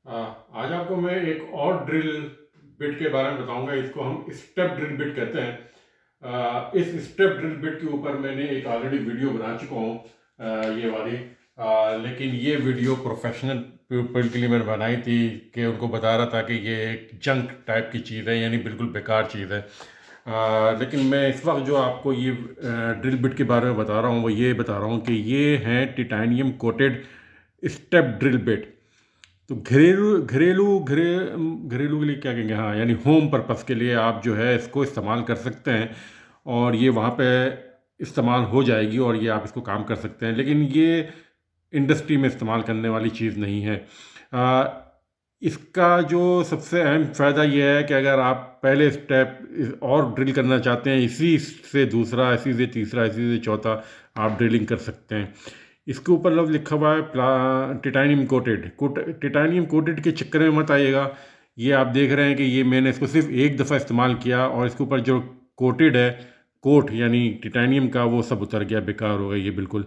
आज आपको मैं एक और ड्रिल बिट के बारे में बताऊंगा। इसको हम स्टेप ड्रिल बिट कहते हैं। इस स्टेप ड्रिल बिट के ऊपर मैंने एक ऑलरेडी वीडियो बना चुका हूँ, ये वाली। लेकिन ये वीडियो प्रोफेशनल पीपल के लिए मैंने बनाई थी कि उनको बता रहा था कि ये एक जंक टाइप की चीज़ है, यानी बिल्कुल बेकार चीज़ है। लेकिन मैं इस वक्त जो आपको ये ड्रिल बिट के बारे में बता रहा हूँ वो ये बता रहा हूँ कि ये हैं titanium coated step drill bit. तो घरेलू के लिए क्या कहेंगे, हाँ, यानी होम पर्पस के लिए आप जो है इसको इस्तेमाल कर सकते हैं और ये वहाँ पे इस्तेमाल हो जाएगी और ये आप इसको काम कर सकते हैं। लेकिन ये इंडस्ट्री में इस्तेमाल करने वाली चीज़ नहीं है। आ, इसका जो सबसे अहम फ़ायदा ये है कि अगर आप पहले स्टेप और ड्रिल करना चाहते हैं, इसी से दूसरा, इसी से तीसरा, इसी से चौथा आप ड्रिलिंग कर सकते हैं। इसके ऊपर लफ्ज़ लिखा हुआ है टिटानियम टिटानियम कोटेड के चक्कर में मत आइएगा। ये आप देख रहे हैं कि ये मैंने इसको सिर्फ एक दफ़ा इस्तेमाल किया और इसके ऊपर जो कोटेड है, कोट यानी टिटानियम का, वो सब उतर गया, बेकार हो गया ये बिल्कुल।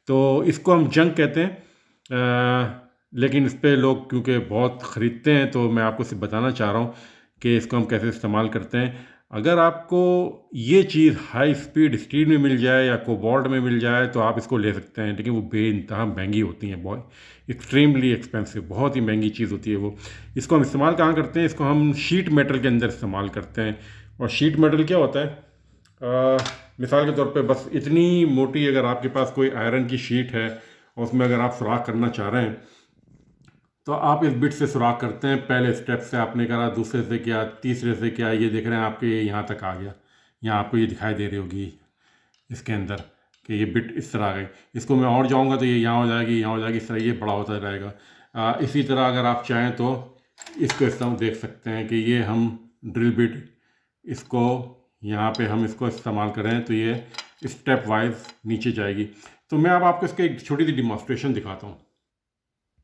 तो इसको हम जंक कहते हैं। लेकिन इस पर लोग क्योंकि बहुत ख़रीदते हैं तो मैं आपको सिर्फ बताना चाह रहा हूँ कि इसको हम कैसे इस्तेमाल करते हैं। अगर आपको ये चीज़ हाई स्पीड स्टील में मिल जाए या कोबाल्ट में मिल जाए तो आप इसको ले सकते हैं, लेकिन वो बेइंतहा महंगी होती हैं, बहुत एक्सट्रीमली एक्सपेंसिव, बहुत ही महंगी चीज़ होती है वो। इसको हम इस्तेमाल कहाँ करते हैं? इसको हम शीट मेटल के अंदर इस्तेमाल करते हैं। और शीट मेटल क्या होता है? मिसाल के तौर पे बस इतनी मोटी अगर आपके पास कोई आयरन की शीट है और उसमें अगर आप सुराख करना चाह रहे हैं तो आप इस बिट से सुराख करते हैं। पहले स्टेप से आपने करा, दूसरे से किया, तीसरे से किया, ये देख रहे हैं आपके यहाँ तक आ गया। यहाँ आपको ये दिखाई दे रही होगी इसके अंदर कि ये बिट इस तरह आ गई। इसको मैं और जाऊँगा तो ये यहाँ हो जाएगी, यहाँ हो जाएगी, इस तरह ये बड़ा होता रहेगा। इसी तरह अगर आप चाहें तो इसको इस तरह देख सकते हैं कि ये हम ड्रिल बिट, इसको यहाँ पे हम इसको इस्तेमाल करें तो ये स्टेप वाइज नीचे जाएगी। तो मैं अब आपको इसके एक छोटी सी डिमॉन्स्ट्रेशन दिखाता हूँ।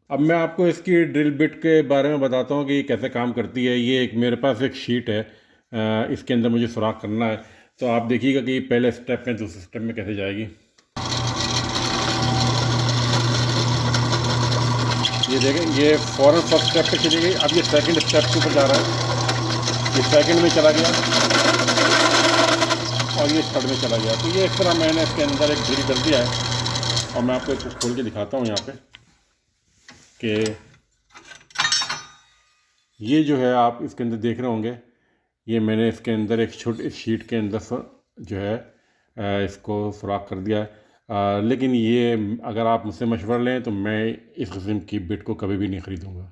अब मैं आपको इसकी ड्रिल बिट के बारे में बताता हूँ कि ये कैसे काम करती है। ये एक मेरे पास एक शीट है, इसके अंदर मुझे सुराख करना है। तो आप देखिएगा कि पहले स्टेप में दूसरे स्टेप में कैसे जाएगी। ये देखें, ये फ़ौरन फर्स्ट स्टेप पे चली गई। अब ये सेकंड स्टेप के ऊपर जा रहा है, ये सेकंड में चला गया और ये थर्ड में चला गया। तो ये इस तरह मैंने इसके अंदर एक ड्रिल कर दिया है और मैं आपको इसको खोल के दिखाता हूँ यहाँ पे कि ये जो है आप इसके अंदर देख रहे होंगे, ये मैंने इसके अंदर एक छोटे शीट के अंदर जो है इसको सुराख कर दिया है। लेकिन ये अगर आप मुझसे मशवरा लें तो मैं इस किस्म की बिट को कभी भी नहीं ख़रीदूँगा।